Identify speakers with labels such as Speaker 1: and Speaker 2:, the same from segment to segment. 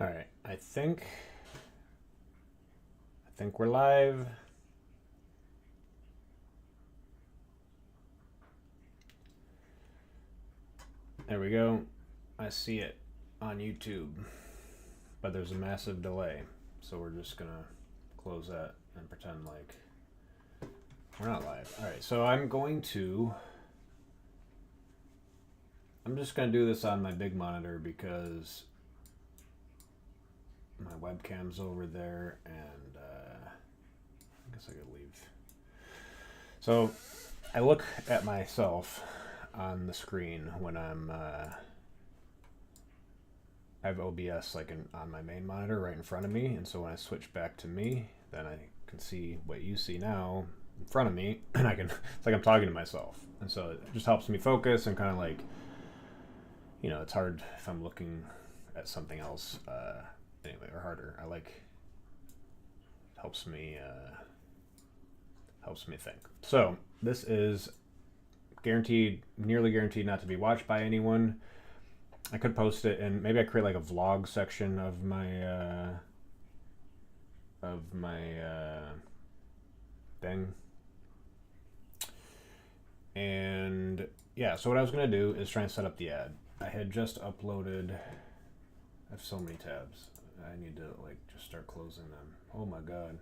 Speaker 1: All right, I think we're live. There we go. I see it on YouTube, but there's a massive delay, so we're just gonna close that and pretend like we're not live. All right, so I'm just gonna do this on my big monitor because my webcam's over there, and I guess I could leave. So I look at myself on the screen when I have OBS on my main monitor right in front of me, and so when I switch back to me, then I can see what you see now in front of me, and it's like I'm talking to myself, and so it just helps me focus and kind of like, it's hard if I'm looking at something else, anyway, or harder. Helps me think. So this is nearly guaranteed not to be watched by anyone. I could post it, and maybe I create like a vlog section of my thing. And yeah, so what I was gonna do is try and set up the ad. I had just uploaded. I have so many tabs. I need to just start closing them. Oh my god.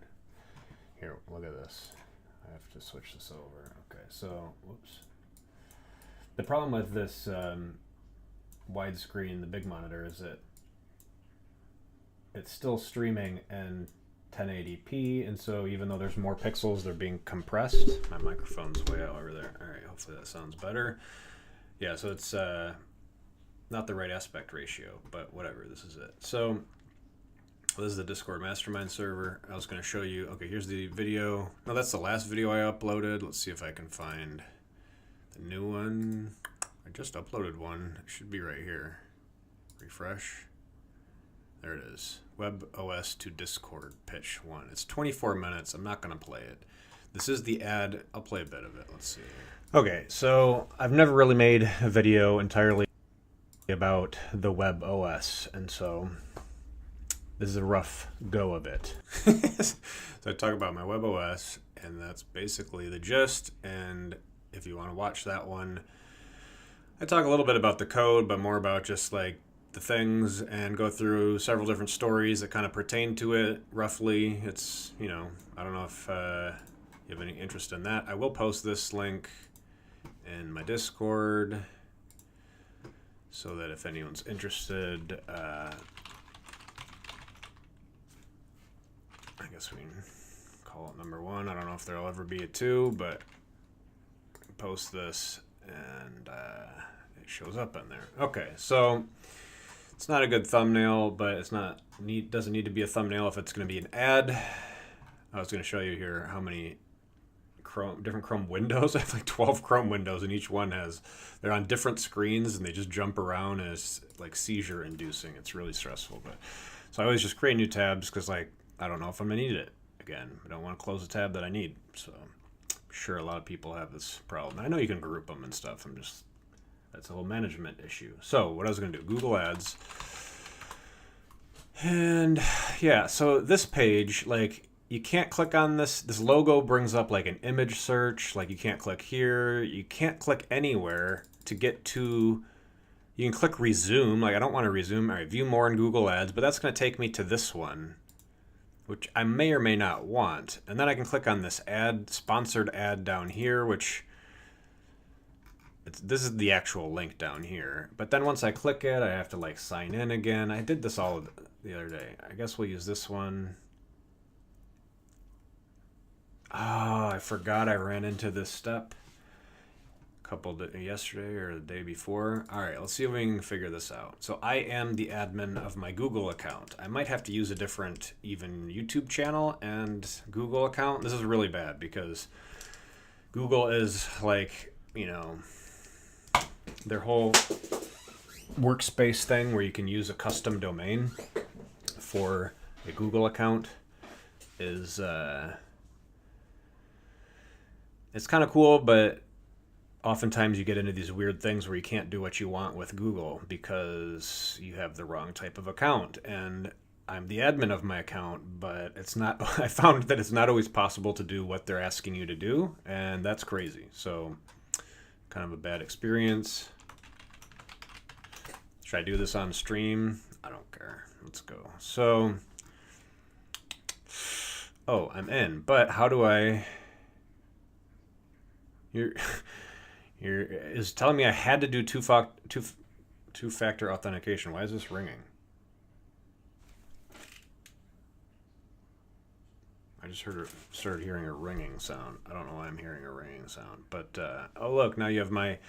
Speaker 1: Here, look at this. I have to switch this over. Okay, so whoops. The problem with this widescreen, the big monitor, is that it's still streaming in 1080p, and so even though there's more pixels, they're being compressed. My microphone's way out over there. All right, hopefully that sounds better. Yeah, so it's not the right aspect ratio, but whatever, this is it. So this is the Discord Mastermind server. I was going to show you, okay, here's the video. No, that's the last video I uploaded. Let's see if I can find the new one. I just uploaded one. It should be right here. Refresh. There it is. WebOS to Discord pitch 1. It's 24 minutes. I'm not going to play it. This is the ad. I'll play a bit of it. Let's see. Okay, so I've never really made a video entirely about the WebOS, and so this is a rough go of it. So I talk about my WebOS, and that's basically the gist. And if you want to watch that one, I talk a little bit about the code, but more about just like the things, and go through several different stories that kind of pertain to it roughly. It's, I don't know if you have any interest in that. I will post this link in my Discord so that if anyone's interested, I guess we can call it number 1. I don't know if there'll ever be a 2, but post this and it shows up in there. Okay, so it's not a good thumbnail, but doesn't need to be a thumbnail if it's going to be an ad. I was going to show you here how many different Chrome windows. I have like 12 Chrome windows, and each one they're on different screens, and they just jump around, and it's like seizure inducing. It's really stressful. But so I always just create new tabs because I don't know if I'm gonna need it again. I don't want to close a tab that I need. So I'm sure a lot of people have this problem. I know you can group them and stuff. That's a whole management issue. So what I was gonna do, Google Ads. And yeah, so this page, you can't click on this logo brings up like an image search. You can't click here. You can't click anywhere to get to. You can click resume. I don't want to resume. All right, view more in Google Ads, but that's going to take me to this one, which I may or may not want. And then I can click on this sponsored ad down here, which this is the actual link down here. But then once I click it, I have to sign in again. I did this all the other day. I guess we'll use this one. Oh, I forgot I ran into this step yesterday or the day before. All right, let's see if we can figure this out. So I am the admin of my Google account. I might have to use a different even YouTube channel and Google account. This is really bad because Google is their whole workspace thing where you can use a custom domain for a Google account is it's kind of cool, but oftentimes you get into these weird things where you can't do what you want with Google because you have the wrong type of account. And I'm the admin of my account, but it's not, I found that it's not always possible to do what they're asking you to do, and that's crazy. So, kind of a bad experience. Should I do this on stream? I don't care. Let's go. So, oh, I'm in, but how do I? You're is telling me I had to do two-factor authentication. Why is this ringing? I just started hearing a ringing sound. I don't know why I'm hearing a ringing sound, but oh look, now you have my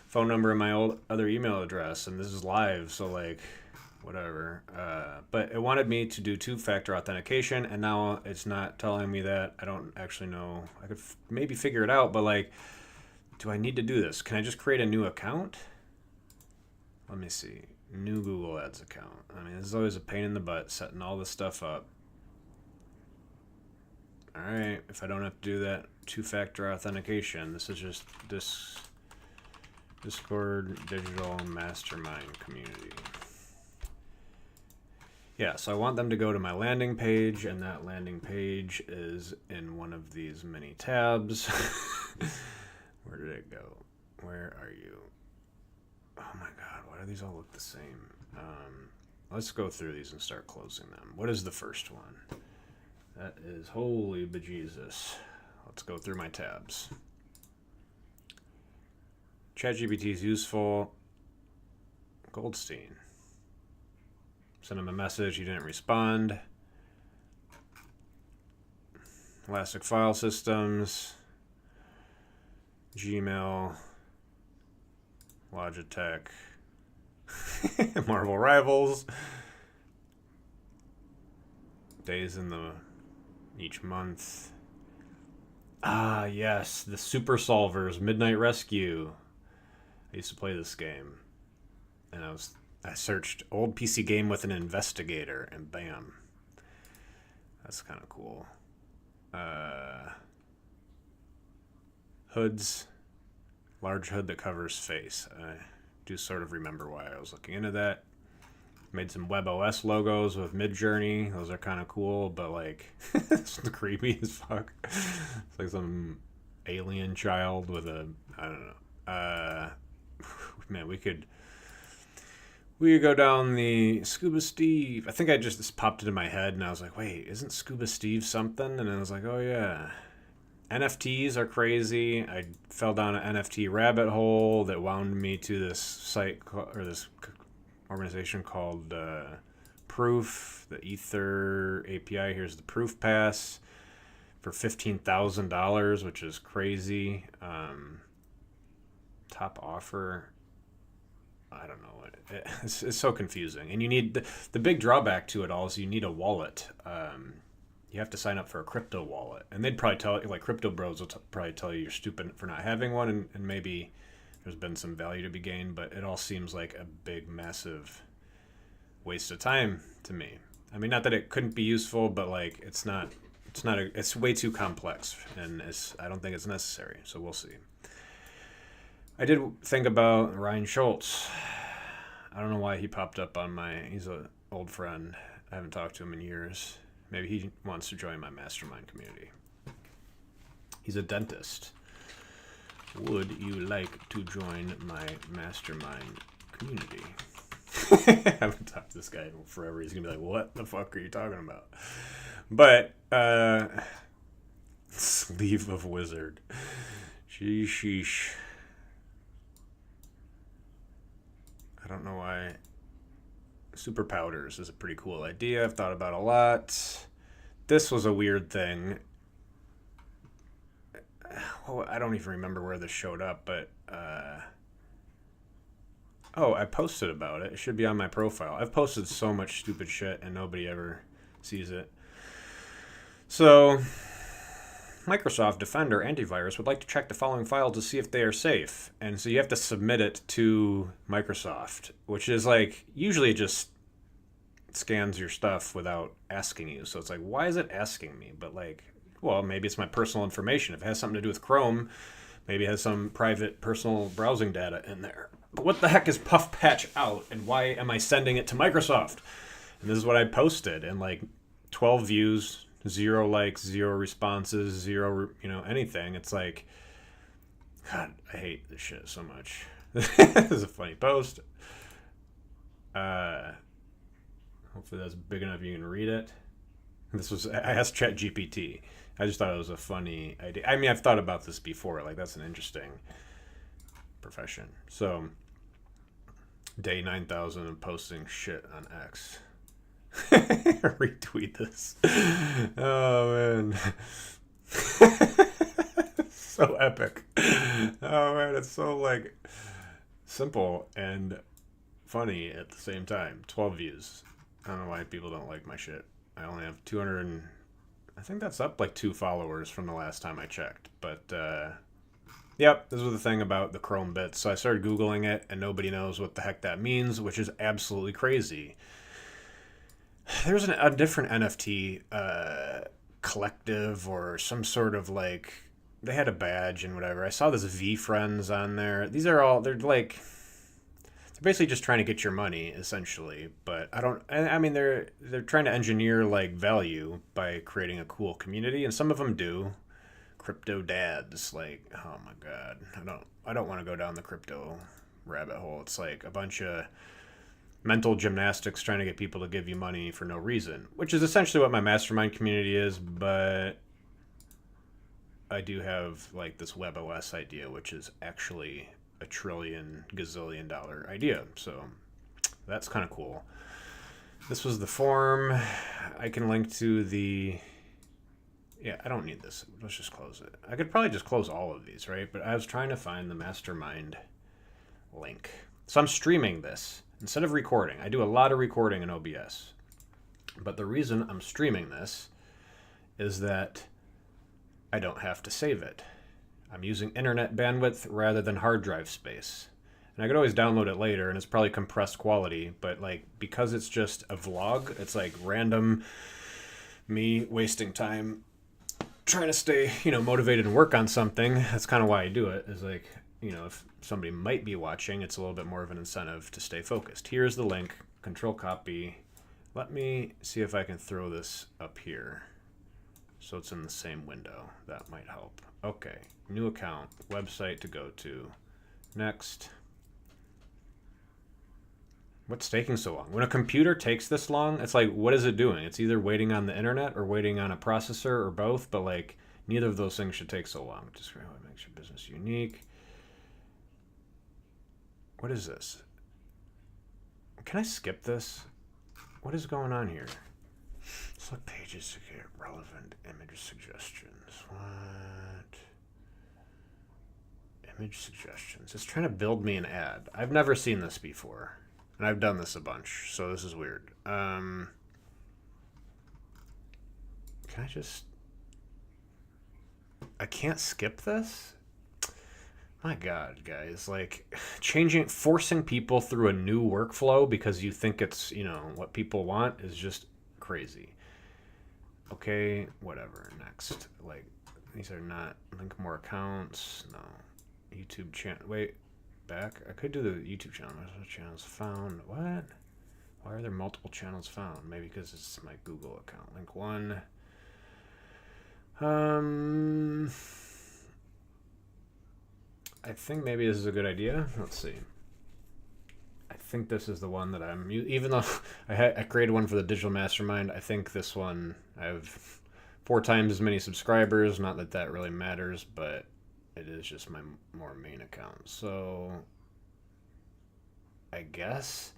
Speaker 1: phone number and my other email address, and this is live, so like, whatever. But it wanted me to do two-factor authentication, and now it's not telling me that. I don't actually know. I could maybe figure it out, but like, do I need to do this? Can I just create a new account? Let me see. New Google Ads account. I mean, this is always a pain in the butt, setting all this stuff up. All right, if I don't have to do that two-factor authentication, this is just Discord Digital Mastermind Community. Yeah, so I want them to go to my landing page, and that landing page is in one of these many tabs. Where did it go? Where are you? Oh my god, why do these all look the same? Let's go through these and start closing them. What is the first one? That is holy bejesus. Let's go through my tabs. ChatGPT is useful. Goldstein. Send him a message, he didn't respond. Elastic File Systems. Gmail. Logitech. Marvel Rivals. Days in the each month. Ah, yes, the Super Solvers Midnight Rescue. I used to play this game, and I searched old PC game with an investigator, and bam, that's kind of cool. Hoods, large hood that covers face. I do sort of remember why I was looking into that. Made some WebOS logos with Midjourney. Those are kind of cool, but like, it's creepy as fuck. It's like some alien child with a, I don't know. Man, we could go down the Scuba Steve. I think this popped into my head, and I was like, wait, isn't Scuba Steve something? And I was like, oh yeah. NFTs are crazy. I fell down an NFT rabbit hole that wound me to this site, or this organization called Proof, the Ether API. Here's the Proof Pass for $15,000, which is crazy. Top offer. I don't know. It's so confusing. And you need the big drawback to it all is you need a wallet. You have to sign up for a crypto wallet. And they'd probably tell you, like, crypto bros will probably tell you you're stupid for not having one, and maybe there's been some value to be gained, but it all seems like a big, massive waste of time to me. I mean, not that it couldn't be useful, but like, it's way too complex, and I don't think it's necessary. So we'll see. I did think about Ryan Schultz. I don't know why he popped up on he's an old friend. I haven't talked to him in years. Maybe he wants to join my mastermind community. He's a dentist. Would you like to join my mastermind community? I haven't talked to this guy in forever. He's going to be like, what the fuck are you talking about? But, Sleeve of Wizard. Sheesh. I don't know why. Super powders is a pretty cool idea. I've thought about a lot. This was a weird thing. Well, I don't even remember where this showed up, but I posted about it. It should be on my profile. I've posted so much stupid shit and nobody ever sees it. So, Microsoft Defender Antivirus would like to check the following files to see if they are safe. And so you have to submit it to Microsoft, which is like, usually it just scans your stuff without asking you. So it's like, why is it asking me? But like, well, maybe it's my personal information. If it has something to do with Chrome, Maybe it has some private personal browsing data in there. But what the heck is Puff Patch out, and why am I sending it to Microsoft? And this is what I posted, and like 12 views, 0 likes, 0 responses, 0, anything. It's like, God, I hate this shit so much. This is a funny post. Hopefully that's big enough you can read it. I asked ChatGPT. I just thought it was a funny idea. I mean, I've thought about this before. Like, that's an interesting profession. So, day 9,000 of posting shit on X. Retweet this. Oh, man. So epic. Oh, man. It's so, like, simple and funny at the same time. 12 views. I don't know why people don't like my shit. I only have 200 I think that's up like 2 followers from the last time I checked. But, yep, this was the thing about the Chrome bits. So I started Googling it, and nobody knows what the heck that means, which is absolutely crazy. There's a different NFT collective or some sort of like, they had a badge and whatever. I saw this VeeFriends on there. They're basically just trying to get your money, essentially. But I mean, they're trying to engineer like value by creating a cool community, and some of them do. Crypto dads, like, oh my god, I don't want to go down the crypto rabbit hole. It's like a bunch of mental gymnastics trying to get people to give you money for no reason, which is essentially what my mastermind community is. But I do have like this WebOS idea, which is actually a gazillion dollar idea. So that's kind of cool. This was the form. I can link to the... Yeah, I don't need this. Let's just close it. I could probably just close all of these, right? But I was trying to find the mastermind link. So I'm streaming this instead of recording. I do a lot of recording in OBS. But the reason I'm streaming this is that I don't have to save it. I'm using internet bandwidth rather than hard drive space. And I could always download it later, and it's probably compressed quality, but like because it's just a vlog, it's like random me wasting time trying to stay, motivated and work on something. That's kind of why I do it, is like, if somebody might be watching, it's a little bit more of an incentive to stay focused. Here's the link, Control Copy. Let me see if I can throw this up here so it's in the same window. That might help. Okay, new account, website to go to. Next. What's taking so long? When a computer takes this long, it's like, what is it doing? It's either waiting on the internet or waiting on a processor or both, but like neither of those things should take so long. Just really makes your business unique. What is this? Can I skip this? What is going on here? Select pages to get relevant image suggestions. What? Image suggestions. It's trying to build me an ad. I've never seen this before. And I've done this a bunch, so this is weird. Can I just... I can't skip this? My god, guys. Like, forcing people through a new workflow because you think it's, what people want is just crazy. Okay, whatever. Next. Like, these are not... Link more accounts. No. YouTube channel. Wait. Back. I could do the YouTube channel. Channels found. What? Why are there multiple channels found? Maybe because it's my Google account. Link 1. I think maybe this is a good idea. Let's see. I think this is the one that I'm... Even though I created one for the Digital Mastermind, I think this one... I have 4 times as many subscribers. Not that that really matters, but... It is just my more main account. So I guess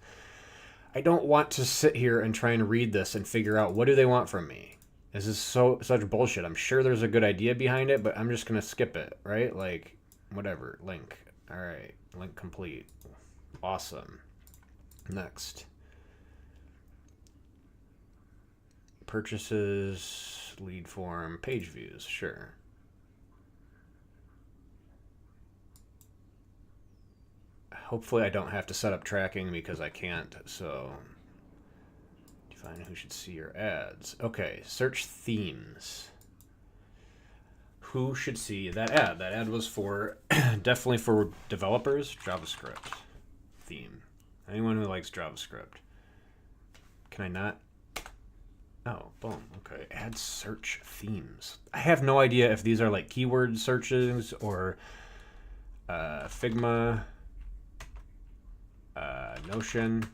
Speaker 1: I don't want to sit here and try and read this and figure out what do they want from me. This is such bullshit. I'm sure there's a good idea behind it, but I'm just going to skip it, right? Like, whatever. Link. All right. Link complete. Awesome. Next. Purchases, lead form, page views. Sure. Hopefully I don't have to set up tracking because I can't, so... Define who should see your ads. Okay, search themes. who should see that ad. That ad was for definitely for developers, JavaScript theme. Anyone who likes JavaScript. Can I not? Oh, boom. Okay. Add search themes. I have no idea if these are like keyword searches or Figma, Notion.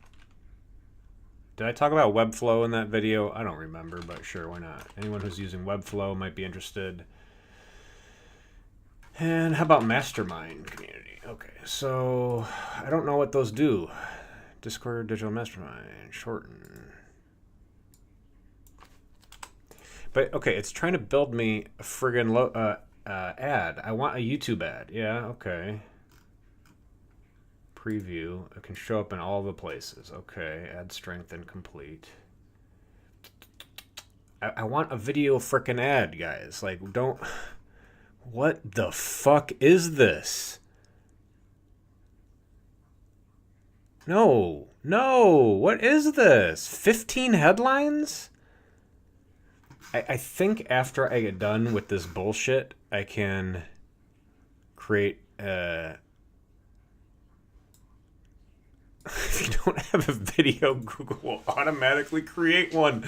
Speaker 1: Did I talk about Webflow in that video? I don't remember, but sure, why not? Anyone who's using Webflow might be interested. And how about Mastermind community? Okay, so I don't know what those do. Discord Digital Mastermind, shorten. But okay, it's trying to build me a friggin' ad. I want a YouTube ad. Yeah, okay. Preview. It can show up in all the places. Okay, add strength incomplete. I want a video frickin' ad, guys. Like, don't... What the fuck is this? No. No. What is this? 15 headlines? I think after I get done with this bullshit, I can create if you don't have a video, Google will automatically create one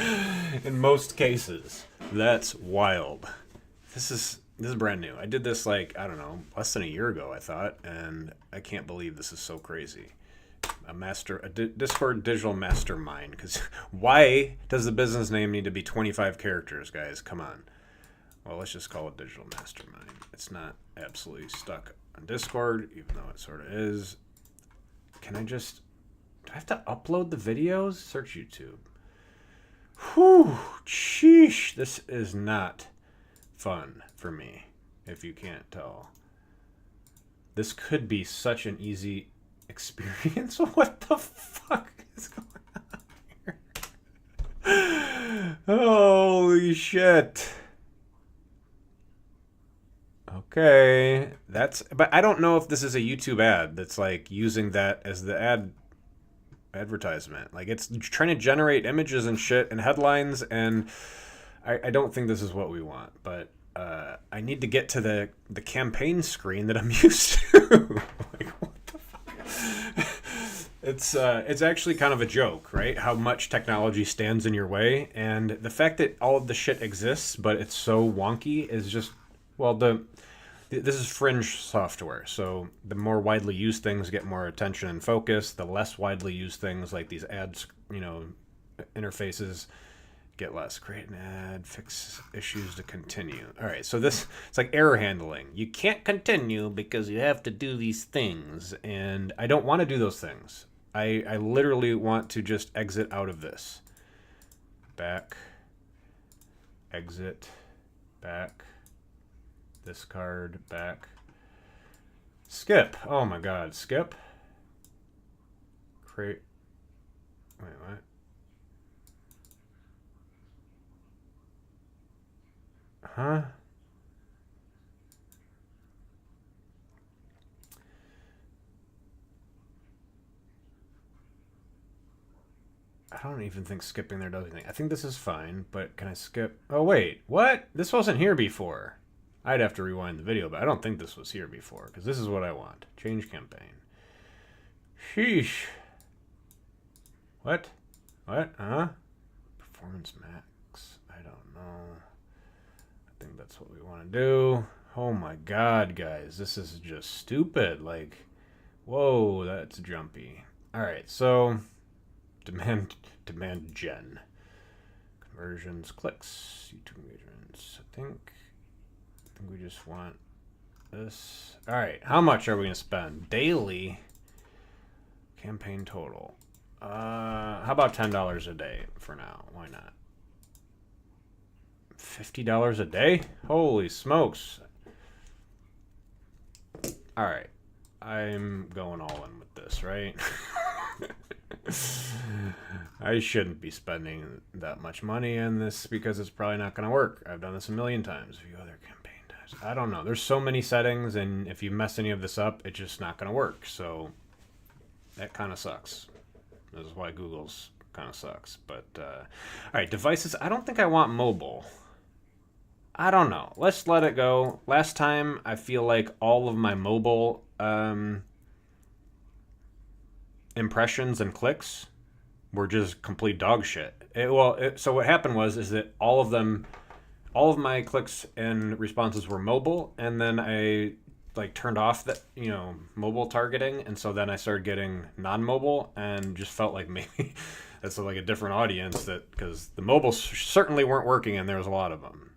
Speaker 1: in most cases. That's wild. This is brand new. I did this like, I don't know, less than a year ago, I thought, and I can't believe this is so crazy. A Discord digital mastermind. Because why does the business name need to be 25 characters, guys? Come on. Well, let's just call it digital mastermind. It's not absolutely stuck on Discord, even though it sort of is. Can I just... Do I have to upload the videos? Search YouTube. Whew. Sheesh. This is not fun for me, if you can't tell. This could be such an easy experience. What the fuck is going on here? Holy shit. Okay, but I don't know if this is a YouTube ad that's like using that as the advertisement. Like, it's trying to generate images and shit and headlines, and I don't think this is what we want, but I need to get to the campaign screen that I'm used to. Like, what the fuck? It's actually kind of a joke, right? How much technology stands in your way, and the fact that all of the shit exists, but it's so wonky is just, well, this is fringe software, so the more widely used things get more attention and focus. The less widely used things, like these ads, interfaces, get less. Create an ad, fix issues to continue. All right, so it's like error handling. You can't continue because you have to do these things, and I don't want to do those things. I literally want to just exit out of this. Back. Exit. Back. Discard. Back. Skip. Oh my god. Skip. Create. Wait, what? Huh? I don't even think skipping there does anything. I think this is fine, but can I skip? Oh, wait. What? This wasn't here before. I'd have to rewind the video, but I don't think this was here before, because this is what I want. Change campaign. Sheesh. What? What? Huh? Performance max. I don't know. I think that's what we want to do. Oh my god, guys. This is just stupid. Like, whoa, that's jumpy. Alright, so demand gen. Conversions, clicks, YouTube engagements. I think we just want this. Alright, how much are we going to spend? Daily campaign total. How about $10 a day for now? Why not? $50 a day? Holy smokes. Alright. I'm going all in with this, right? I shouldn't be spending that much money in this because it's probably not going to work. I've done this a million times. A few other campaign times. I don't know. There's so many settings, and if you mess any of this up, it's just not going to work. So that kind of sucks. This is why Google's kind of sucks. But, all right, devices. I don't think I want mobile. I don't know. Let's let it go. Last time, I feel like all of my mobile impressions and clicks were just complete dog shit. So what happened is that all of my clicks and responses were mobile, and then I like turned off that mobile targeting, and so then I started getting non-mobile, and just felt like maybe that's like a different audience, that because the mobile certainly weren't working, and there was a lot of them.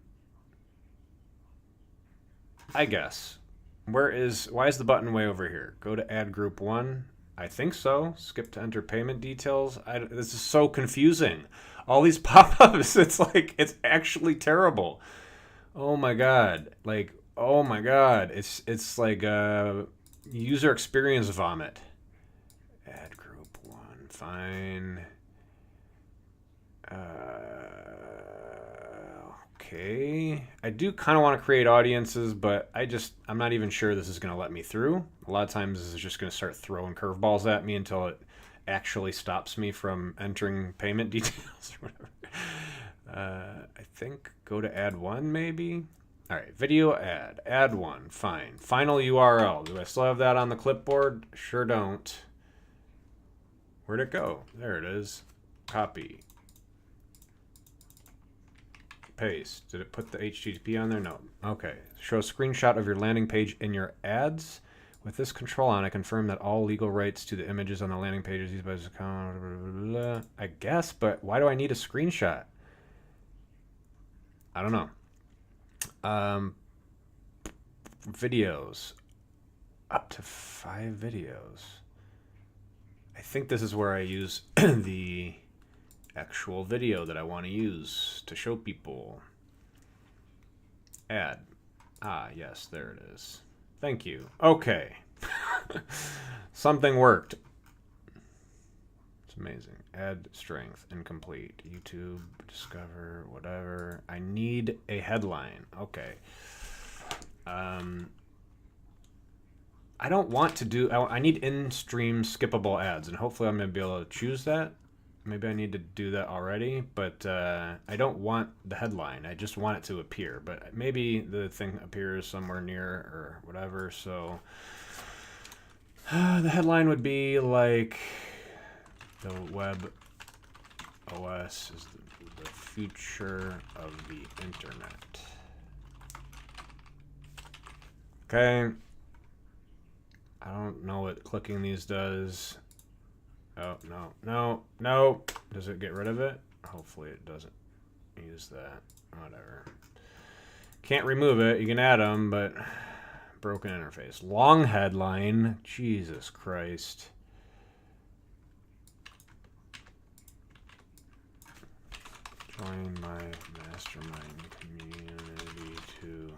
Speaker 1: I guess. Why is the button way over here? Go to add group 1. I think so. Skip to enter payment details. This is so confusing. All these pop-ups, it's actually terrible. Oh my god. Like, oh my god. It's like a user experience vomit. Add group 1. Fine. Okay. I do kind of want to create audiences, but I'm not even sure this is going to let me through. A lot of times this is just going to start throwing curveballs at me until it actually stops me from entering payment details or whatever. I think go to add 1 maybe. All right, video add 1. Fine. Final URL. Do I still have that on the clipboard? Sure don't. Where'd it go? There it is. Copy. Paste. Did it put the HTTP on there? No. Okay. Show a screenshot of your landing page in your ads. With this control on, I confirm that all legal rights to the images on the landing pages used by this account. Blah, blah, blah. I guess, but why do I need a screenshot? I don't know. Videos. Up to 5 videos. I think this is where I use the actual video that I want to use to show people. Add. Ah, yes, there it is. Thank you. Okay. Something worked. It's amazing. Add strength. Incomplete. YouTube. Discover. Whatever. I need a headline. Okay. I don't want to do... I need in-stream skippable ads, and hopefully I'm going to be able to choose that. Maybe I need to do that already, but I don't want the headline. I just want it to appear, but maybe the thing appears somewhere near or whatever, so the headline would be like, the web OS is the future of the internet. Okay. I don't know what clicking these does. Oh, no. Does it get rid of it? Hopefully it doesn't use that. Whatever. Can't remove it. You can add them, but broken interface. Long headline. Jesus Christ. Join my mastermind community to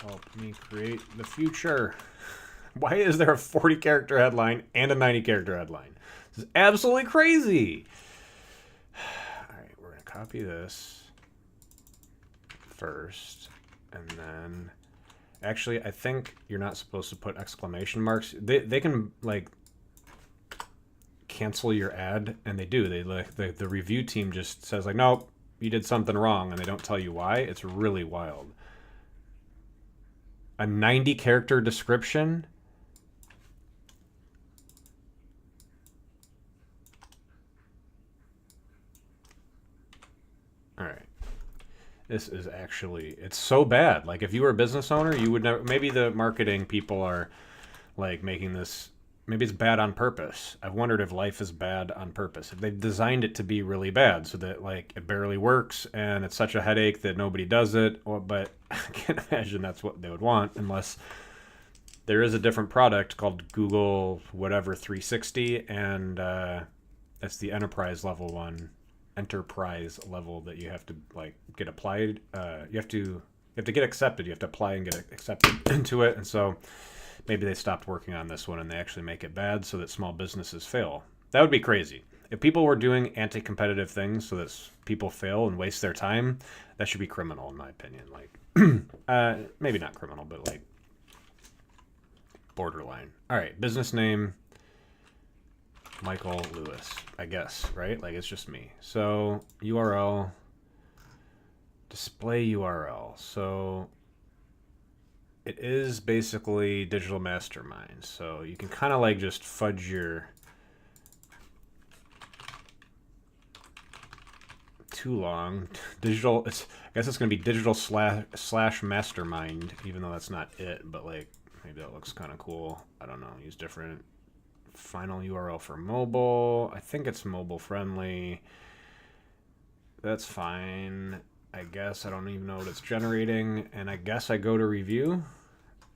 Speaker 1: help me create the future. Why is there a 40-character headline and a 90-character headline? This is absolutely crazy. All right, we're going to copy this first, and then... Actually, I think you're not supposed to put exclamation marks. They can, like, cancel your ad, and they do. They like the review team just says, like, nope, you did something wrong, and they don't tell you why. It's really wild. A 90-character description? All right. This is actually, it's so bad. Like, if you were a business owner, you would never, maybe the marketing people are, like, making this, maybe it's bad on purpose. I've wondered if life is bad on purpose. If they've designed it to be really bad so that, like, it barely works and it's such a headache that nobody does it. But I can't imagine that's what they would want unless there is a different product called Google whatever 360, and that's the enterprise level one. Enterprise level that you have to like get applied. You have to get accepted. You have to apply and get accepted into it. And so maybe they stopped working on this one and they actually make it bad so that small businesses fail. That would be crazy. If people were doing anti-competitive things so that people fail and waste their time, that should be criminal in my opinion. Like, maybe not criminal, but like borderline. All right, business name. Michael Lewis, I guess, right? Like, it's just me. So URL, display URL. So it is basically Digital Mastermind. So you can kind of like just fudge your too long. Digital, I guess it's going to be digital slash mastermind, even though that's not it, but like maybe that looks kind of cool. I don't know. Use different final URL for mobile. I think it's mobile friendly. That's fine. I guess I don't even know what it's generating. And I guess I go to review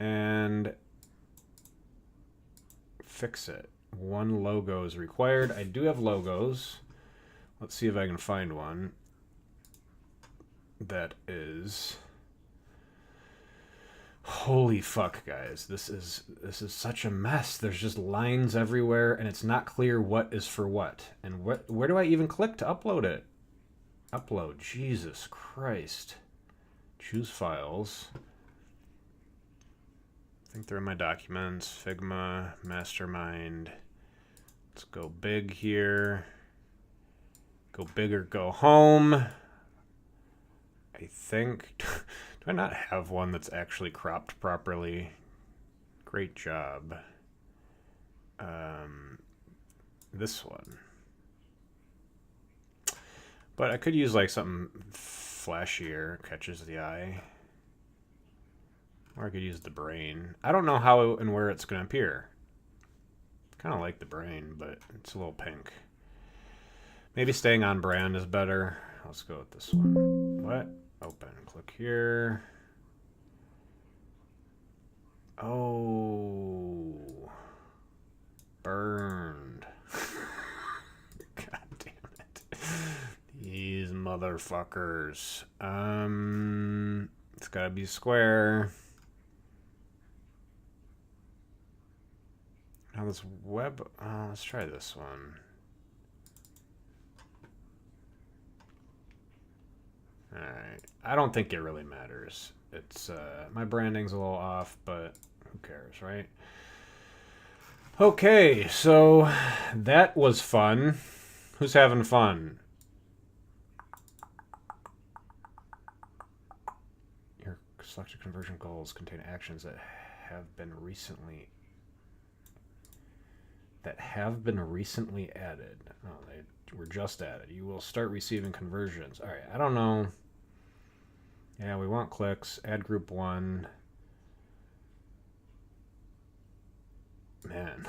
Speaker 1: and fix it. One logo is required. I do have logos. Let's see if I can find one that is... Holy fuck, guys. This is such a mess. There's just lines everywhere and it's not clear what is for what. And where do I even click to upload it? Upload. Jesus Christ. Choose files. I think they're in my documents. Figma, Mastermind. Let's go big here. Go big or go home. I think... Do I not have one that's actually cropped properly? Great job. This one. But I could use like something flashier, catches the eye. Or I could use the brain. I don't know how and where it's going to appear. Kind of like the brain, but it's a little pink. Maybe staying on brand is better. Let's go with this one. What? Open. Click here. Oh. Burned. God damn it. These motherfuckers. It's gotta be square. Now this web, let's try this one. Alright, I don't think it really matters. It's, my branding's a little off, but who cares, right? Okay, so that was fun. Who's having fun? Your selected conversion goals contain actions that have been recently added. Oh, they were just added. You will start receiving conversions. All right, I don't know. Yeah, we want clicks. Add group 1. Man.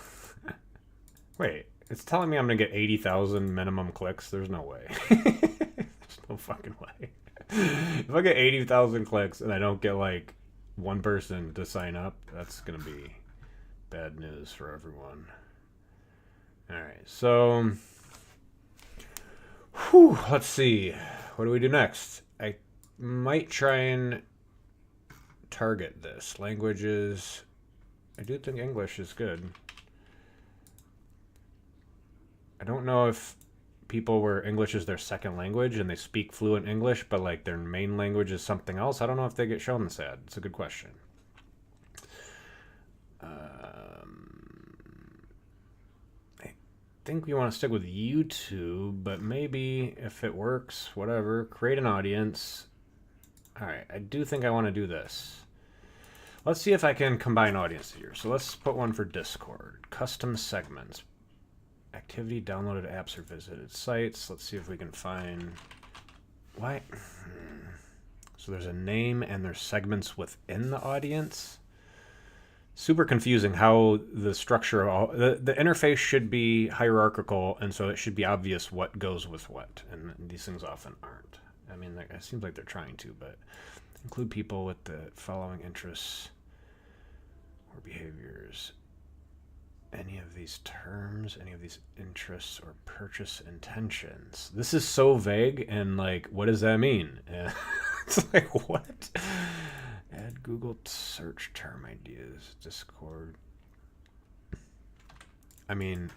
Speaker 1: Wait, it's telling me I'm going to get 80,000 minimum clicks? There's no way. There's no fucking way. If I get 80,000 clicks and I don't get like one person to sign up, that's going to be bad news for everyone. All right, so let's see. What do we do next? I might try and target this. Languages. I do think English is good. I don't know if people where English is their second language and they speak fluent English, but like their main language is something else. I don't know if they get shown this ad. It's a good question. I think we want to stick with YouTube, but maybe if it works, whatever, create an audience. All right, I do think I want to do this. Let's see if I can combine audiences here. So let's put one for Discord. Custom segments. Activity, downloaded apps, or visited sites. Let's see if we can find... Why? So there's a name and there's segments within the audience. Super confusing how the structure of the interface should be hierarchical, and so it should be obvious what goes with what, and these things often aren't. I mean, it seems like they're trying to, but include people with the following interests or behaviors. Any of these terms, any of these interests or purchase intentions. This is so vague, and like, what does that mean? It's like, what? Add Google search term ideas. Discord. I mean,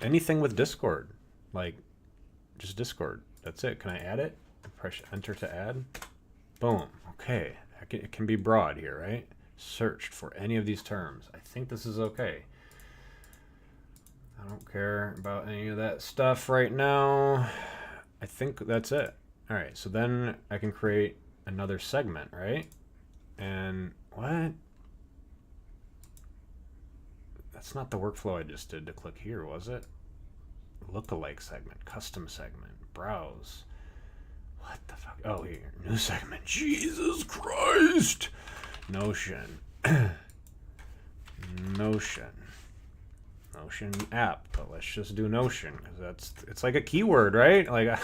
Speaker 1: anything with Discord. Like, just Discord. That's it. Can I add it? Press enter to add. Boom. Okay. It can be broad here, right? Searched for any of these terms. I think this is okay. I don't care about any of that stuff right now. I think that's it. All right, so then I can create another segment, right? And what? That's not the workflow I just did to click here, was it? Lookalike segment, custom segment, browse. What the fuck? Oh, here, new segment. Jesus Christ! Notion. Notion app, but let's just do Notion because it's like a keyword, right? Like,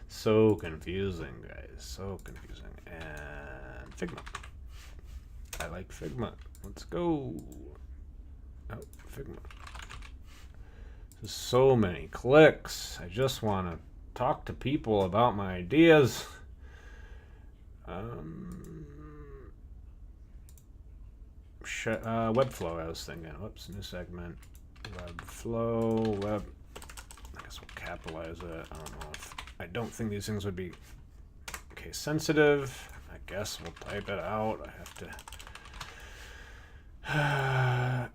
Speaker 1: so confusing, guys, so confusing. And Figma. I like Figma. Let's go. Oh, Figma. There's so many clicks. I just want to talk to people about my ideas. Webflow, I was thinking. Whoops, new segment. Webflow, web. I guess we'll capitalize it. I don't think these things would be case sensitive. I guess we'll type it out. I have to.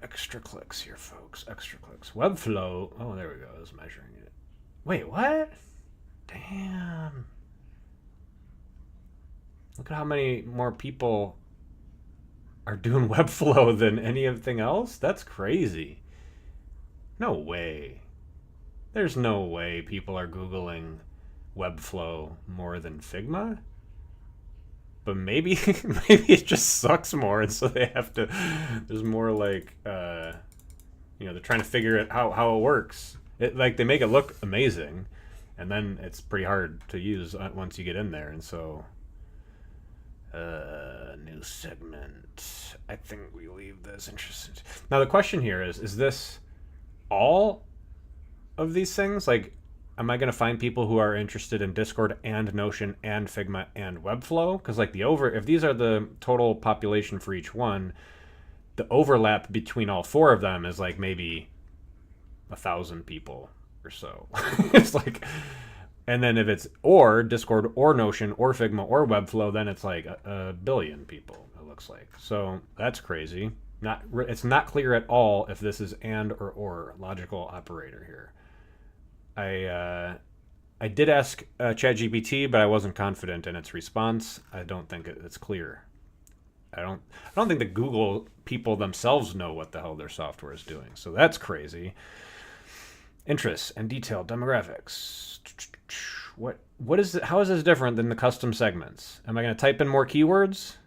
Speaker 1: Extra clicks here, folks. Extra clicks. Webflow. Oh, there we go. I was measuring it. Wait, what? Damn. Look at how many more people are doing Webflow than anything else? That's crazy. No way. There's no way people are Googling Webflow more than Figma. But maybe it just sucks more, and so they have to. There's more like, they're trying to figure out how it works. Like they make it look amazing, and then it's pretty hard to use once you get in there, and so. New segment. I think we leave this interested. Now the question here is this all of these things? Like, am I going to find people who are interested in Discord and Notion and Figma and Webflow? Because like if these are the total population for each one, the overlap between all four of them is like maybe 1,000 people or so. It's like, and then if it's or Discord or Notion or Figma or Webflow, then it's like a billion people, it looks like. So that's crazy. It's not clear at all if this is and or logical operator here. I did ask ChatGPT, but I wasn't confident in its response. I don't think it's clear. I don't think the Google people themselves know what the hell their software is doing. So that's crazy. Interests and detailed demographics. What is it? How is this different than the custom segments? Am I going to type in more keywords?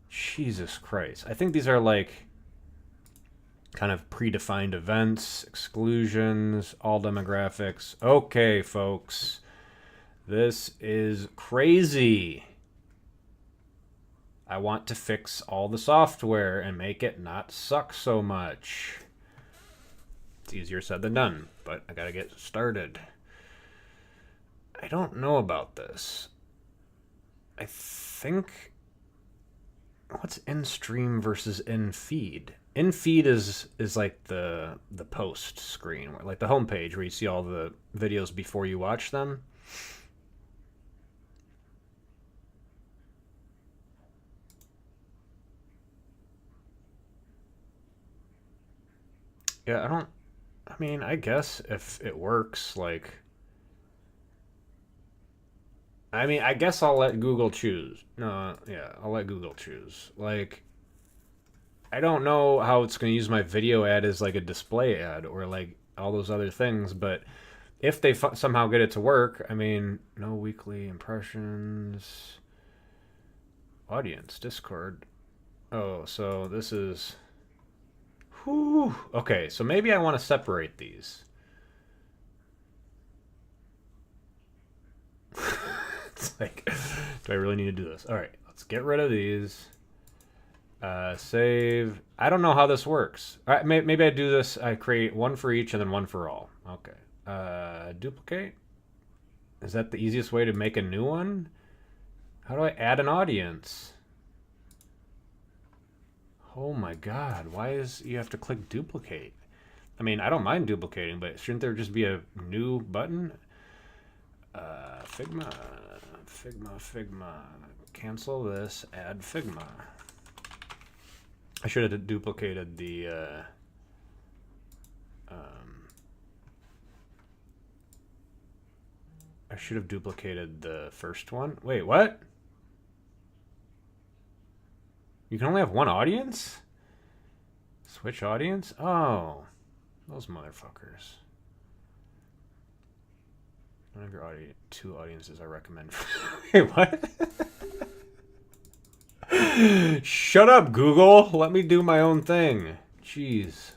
Speaker 1: Jesus Christ. I think these are like kind of predefined events, exclusions, all demographics. Okay, folks. This is crazy. I want to fix all the software and make it not suck so much. It's easier said than done, but I gotta get started. I don't know about this. I think... What's in-stream versus in-feed? In-feed is like the post screen, like the homepage where you see all the videos before you watch them. Yeah, I guess if it works, like... I guess I'll let Google choose. No, yeah, I'll let Google choose. Like, I don't know how it's going to use my video ad as like a display ad or like all those other things, but if they somehow get it to work, no weekly impressions, audience, Discord. Oh, so this is... Whew. Okay, so maybe I want to separate these. It's like, do I really need to do this? All right, let's get rid of these. Save. I don't know how this works. All right, maybe I do this. I create one for each and then one for all. Okay. Duplicate. Is that the easiest way to make a new one? How do I add an audience? Oh my God, why is you have to click duplicate? I don't mind duplicating, but shouldn't there just be a new button? Figma. Cancel this, add Figma. I should have duplicated the I should have duplicated the first one. Wait, what? You can only have one audience? Switch audience? Oh, those motherfuckers. One of your two audiences I recommend. Wait, what? Shut up, Google. Let me do my own thing. Jeez.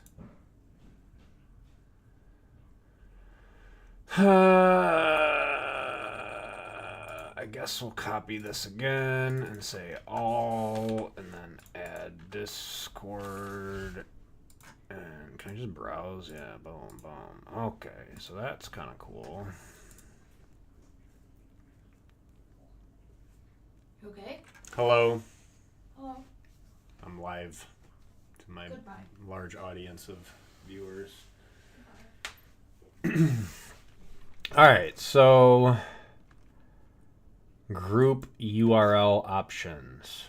Speaker 1: I guess we'll copy this again and say all, and then add Discord. And can I just browse? Yeah, boom, boom. Okay, so that's kind of cool.
Speaker 2: You okay?
Speaker 1: Hello.
Speaker 2: Hello.
Speaker 1: I'm live to my
Speaker 2: Goodbye.
Speaker 1: large audience of viewers. All right, so group URL options.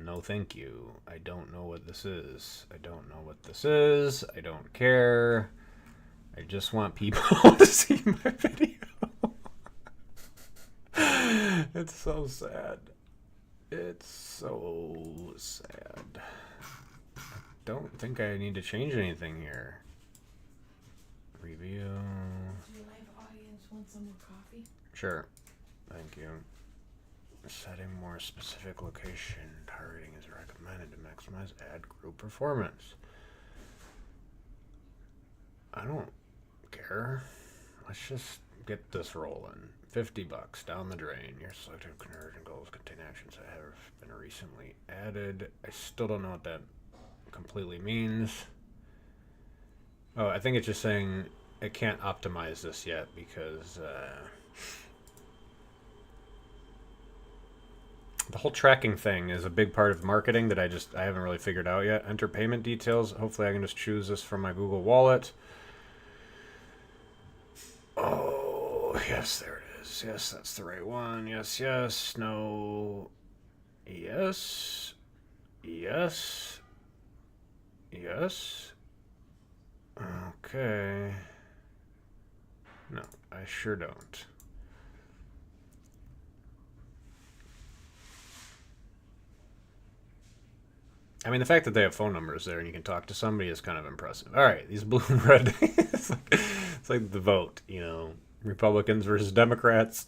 Speaker 1: No, thank you. I don't know what this is. I don't know what this is. I don't care. I just want people to see my video. It's so sad. It's so sad. I don't think I need to change anything here. Review.
Speaker 2: Do your live audience want some more coffee?
Speaker 1: Sure. Thank you. Setting more specific location targeting is recommended to maximize ad group performance. I don't care. Let's just get this rolling. $50 down the drain. Your selected conversion goals contain actions that have been recently added. I still don't know what that completely means. Oh, I think it's just saying it can't optimize this yet because the whole tracking thing is a big part of marketing that I haven't really figured out yet. Enter payment details. Hopefully I can just choose this from my Google Wallet. Oh, yes, there it is. Yes, that's the right one. Yes, yes. No. Yes. Yes. Yes. Okay. No, I sure don't. I mean, the fact that they have phone numbers there and you can talk to somebody is kind of impressive. All right, these blue and red, it's like the vote, you know, Republicans versus Democrats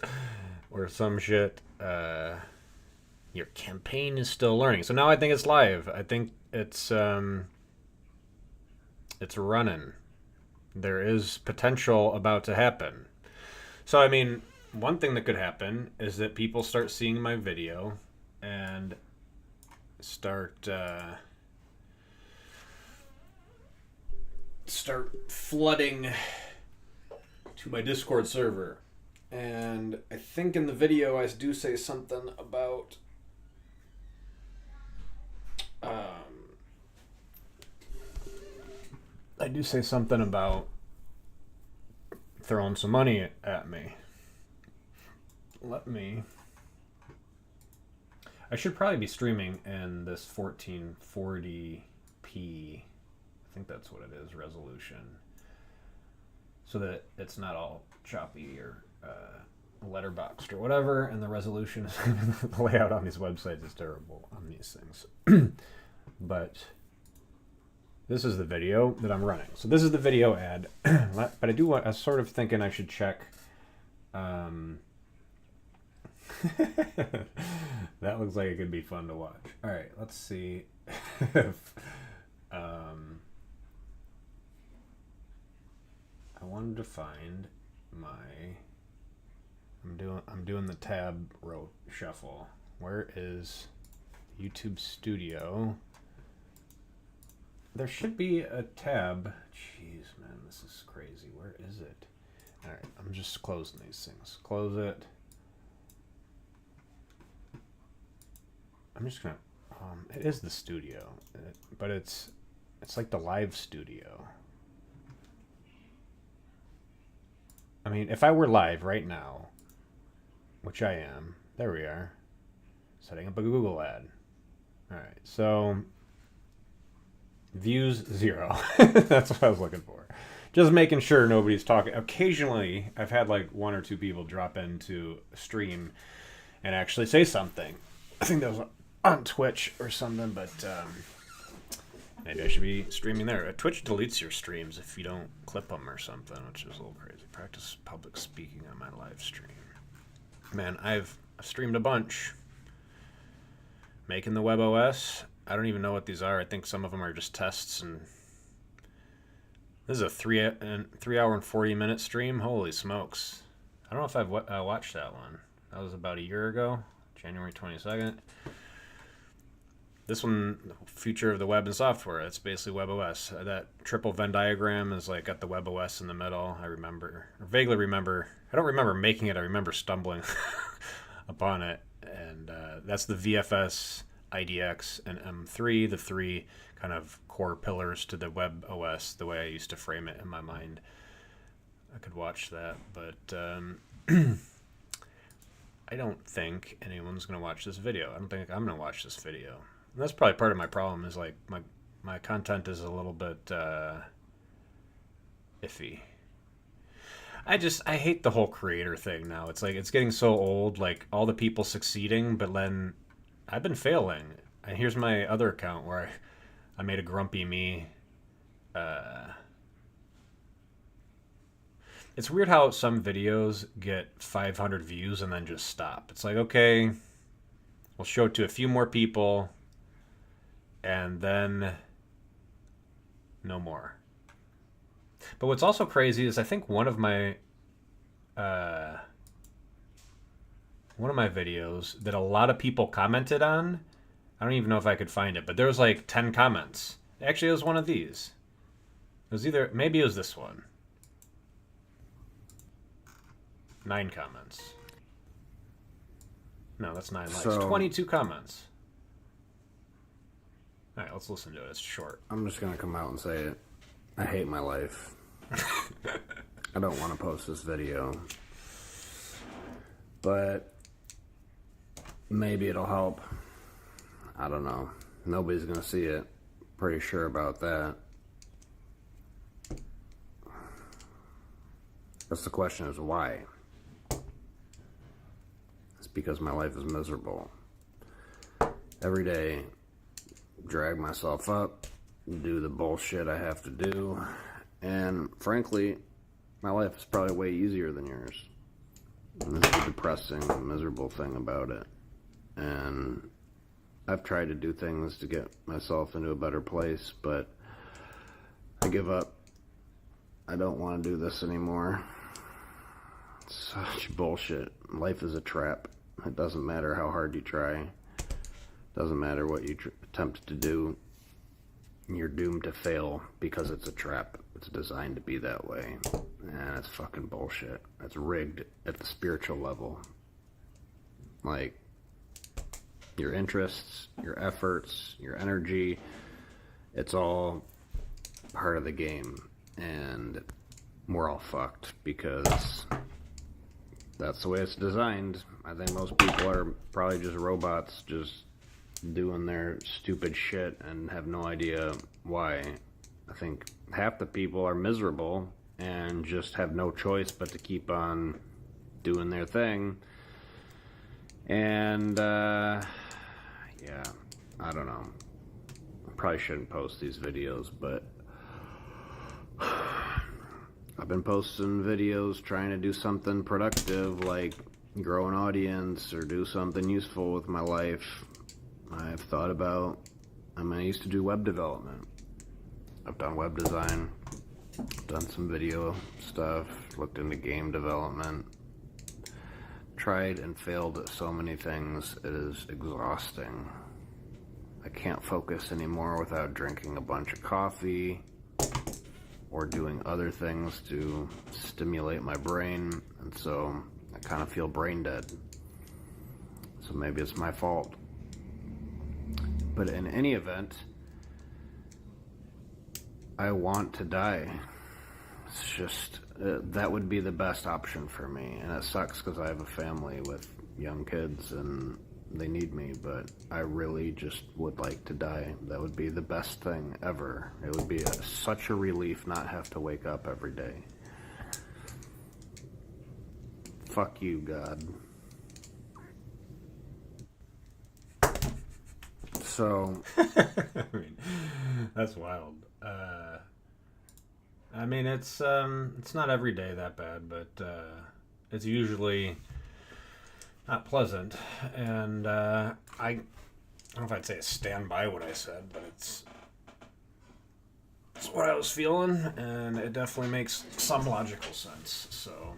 Speaker 1: or some shit. Your campaign is still learning. So now I think it's live. I think it's running. There is potential about to happen. So, I mean, one thing that could happen is that people start seeing my video and start flooding to my Discord server. And I think in the video I do say something about throwing some money at me. I should probably be streaming in this 1440p, I think that's what it is, resolution, so that it's not all choppy or letterboxed or whatever, and the resolution, the layout on these websites is terrible on these things. But this is the video that I'm running. So this is the video ad, but I was sort of thinking I should check. That looks like it could be fun to watch. All right, let's see if I wanted to find my. I'm doing the tab row shuffle. Where is YouTube Studio? There should be a tab. Jeez, man, this is crazy. Where is it? All right, I'm just closing these things. Close it. I'm just gonna. It is the studio, but it's like the live studio. I mean, if I were live right now, which I am, there we are. Setting up a Google ad. All right, so views 0. That's what I was looking for. just making sure nobody's talking. Occasionally, I've had like one or two people drop into a stream and actually say something. I think that was on Twitch or something, but maybe I should be streaming there. Twitch deletes your streams if you don't clip them or something, which is a little crazy. Practice public speaking on my live stream. Man, I've streamed a bunch. Making the WebOS. I don't even know what these are. I think some of them are just tests. And this is a 3 hour and 40-minute stream. Holy smokes! I don't know if I've watched that one. That was about a year ago, January 22nd. This one, Future of the Web and Software. It's basically WebOS. That triple Venn diagram is like got the WebOS in the middle. I remember, or vaguely remember. I don't remember making it. I remember stumbling upon it. And that's the VFS, IDX, and M3, the three kind of core pillars to the WebOS, the way I used to frame it in my mind. I could watch that, but I don't think anyone's going to watch this video. I don't think I'm going to watch this video. And that's probably part of my problem is like my content is a little bit iffy. I hate the whole creator thing now. It's like it's getting so old, like all the people succeeding, but then I've been failing. And here's my other account where I made a grumpy me. It's weird how some videos get 500 views and then just stop. It's like, okay, we'll show it to a few more people and then no more. But what's also crazy is I think one of my videos that a lot of people commented on, I don't even know if I could find it, but there was like 10 comments. Actually, it was one of these. It was maybe it was this one. 9 comments. No, that's 9 likes.
Speaker 3: So,
Speaker 1: 22 comments. All right, let's listen to it. It's short.
Speaker 3: I'm just going to come out and say it. I hate my life. I don't want to post this video. But maybe it'll help. I don't know. Nobody's going to see it. Pretty sure about that. That's the question is why? It's because my life is miserable. Every day, drag myself up, do the bullshit I have to do, and frankly, my life is probably way easier than yours. And this is the depressing, miserable thing about it. And I've tried to do things to get myself into a better place, but I give up. I don't want to do this anymore. It's such bullshit. Life is a trap. It doesn't matter how hard you try. Doesn't matter what you attempt to do. You're doomed to fail because it's a trap. It's designed to be that way. And it's fucking bullshit. It's rigged at the spiritual level. Like, your interests, your efforts, your energy, it's all part of the game. And we're all fucked because that's the way it's designed. I think most people are probably just robots just doing their stupid shit and have no idea why. I think half the people are miserable and just have no choice but to keep on doing their thing. And, yeah, I don't know. I probably shouldn't post these videos, but I've been posting videos trying to do something productive, like grow an audience or do something useful with my life. I've thought about, I used to do web development. I've done web design, done some video stuff, looked into game development. Tried and failed at so many things, it is exhausting. I can't focus anymore without drinking a bunch of coffee or doing other things to stimulate my brain, and so I kind of feel brain dead. So maybe it's my fault. But in any event, I want to die. It's just, that would be the best option for me. And it sucks because I have a family with young kids, and they need me, but I really just would like to die. That would be the best thing ever. It would be such a relief not have to wake up every day. Fuck you, God. So,
Speaker 1: I mean, that's wild. I mean, it's not every day that bad, but it's usually not pleasant. And I don't know if I'd say stand by what I said, but it's what I was feeling, and it definitely makes some logical sense. So,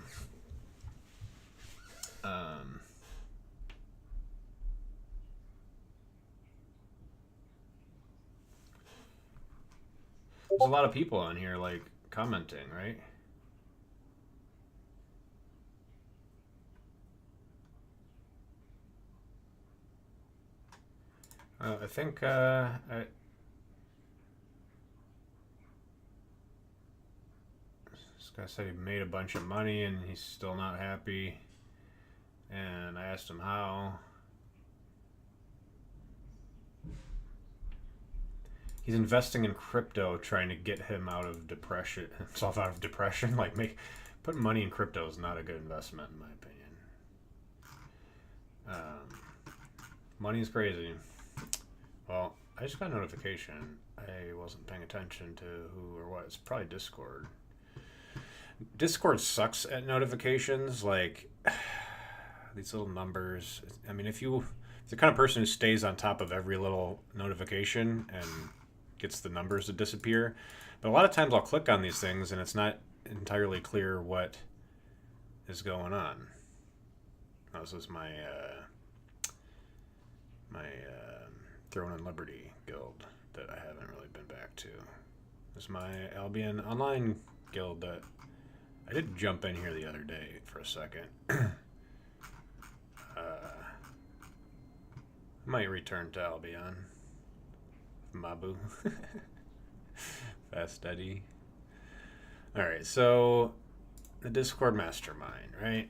Speaker 1: there's a lot of people on here like commenting, right? I think this guy said he made a bunch of money and he's still not happy. And I asked him how. He's investing in crypto, trying to get him out of depression, himself out of depression. Like, putting money in crypto is not a good investment, in my opinion. Money is crazy. Well, I just got a notification. I wasn't paying attention to who or what. It's probably Discord. Discord sucks at notifications. Like, these little numbers. I mean, if you're the kind of person who stays on top of every little notification and gets the numbers to disappear, but a lot of times I'll click on these things and it's not entirely clear what is going on. Oh, this is my Throne and Liberty guild that I haven't really been back to. This is my Albion Online guild that I did jump in here the other day for a second. Might return to Albion. Mabu. Fast Eddie. Alright, so the Discord mastermind, right?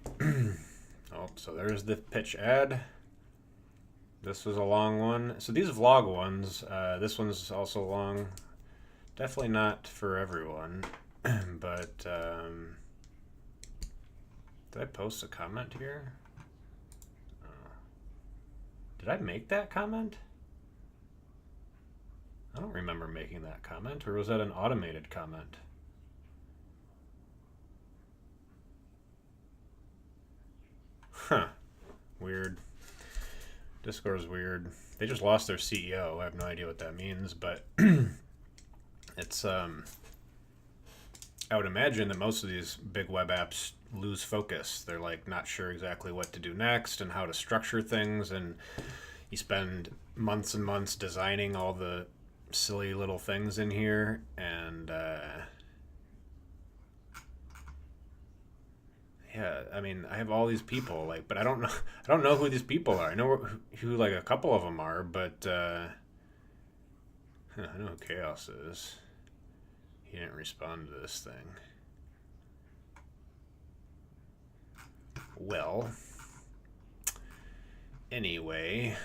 Speaker 1: Oh, so there's the pitch ad. This was a long one. So these vlog ones, this one's also long. Definitely not for everyone. But, did I post a comment here? Did I make that comment? I don't remember making that comment, or was that an automated comment? Huh. Weird. Discord's weird. They just lost their CEO. I have no idea what that means, but it's I would imagine that most of these big web apps lose focus. They're like not sure exactly what to do next and how to structure things, and you spend months and months designing all the silly little things in here, and yeah, I mean, I have all these people, like, but I don't know who these people are. I know who like a couple of them are, but I know who Chaos is. He didn't respond to this thing. Well, anyway,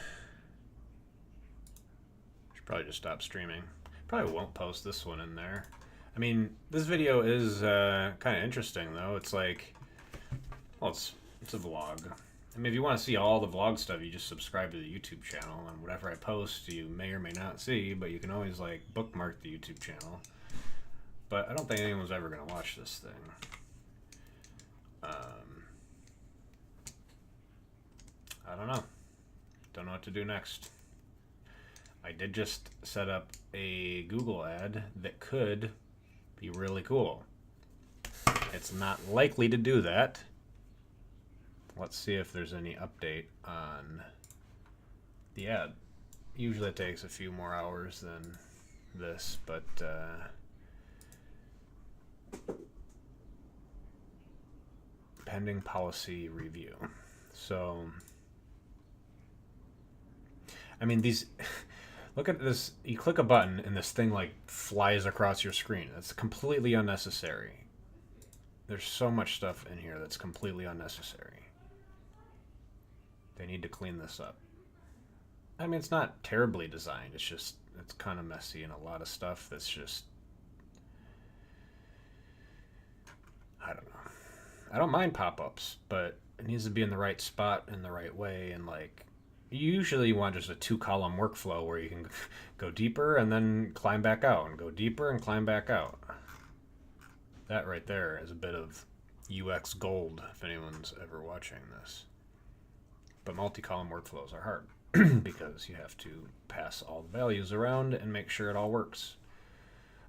Speaker 1: should probably just stop streaming. Probably won't post this one in there. I mean, this video is kind of interesting, though. It's like, well, it's a vlog. I mean, if you want to see all the vlog stuff, you just subscribe to the YouTube channel, and whatever I post, you may or may not see, but you can always, like, bookmark the YouTube channel. But I don't think anyone's ever going to watch this thing. I don't know. Don't know what to do next. I did just set up a Google ad that could be really cool. It's not likely to do that. Let's see if there's any update on the ad. Usually it takes a few more hours than this, but pending policy review. So, I mean, these, look at this, you click a button and this thing like flies across your screen. That's completely unnecessary. There's so much stuff in here that's completely unnecessary. They need to clean this up. I mean, it's not terribly designed. It's just, it's kind of messy and a lot of stuff that's just, I don't know. I don't mind pop-ups, but it needs to be in the right spot in the right way. And like, usually you want just a 2-column workflow where you can go deeper and then climb back out and go deeper and climb back out. That right there is a bit of UX gold if anyone's ever watching this. But multi-column workflows are hard because you have to pass all the values around and make sure it all works.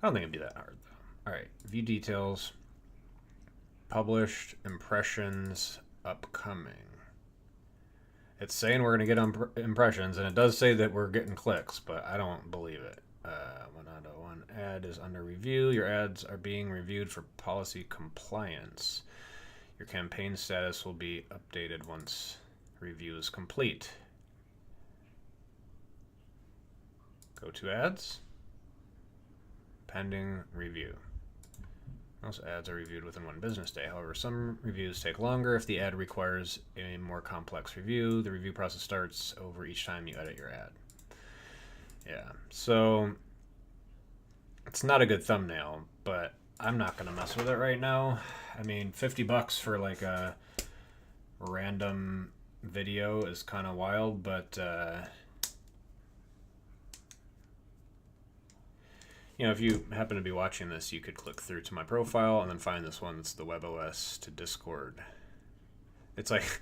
Speaker 1: I don't think it'd be that hard though. All right, view details, published, impressions, upcoming. It's saying we're going to get impressions, and it does say that we're getting clicks, but I don't believe it. 101 ad is under review. Your ads are being reviewed for policy compliance. Your campaign status will be updated once review is complete. Go to ads. Pending review. Most ads are reviewed within 1 business day. However, some reviews take longer. If the ad requires a more complex review, the review process starts over each time you edit your ad. Yeah, so it's not a good thumbnail, but I'm not going to mess with it right now. I mean, $50 for like a random video is kind of wild, but you know, if you happen to be watching this, you could click through to my profile and then find this one that's the WebOS to Discord. It's like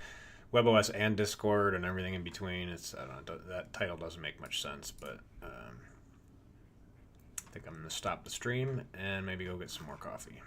Speaker 1: WebOS and Discord and everything in between. It's, I don't know, that title doesn't make much sense, but I think I'm going to stop the stream and maybe go get some more coffee.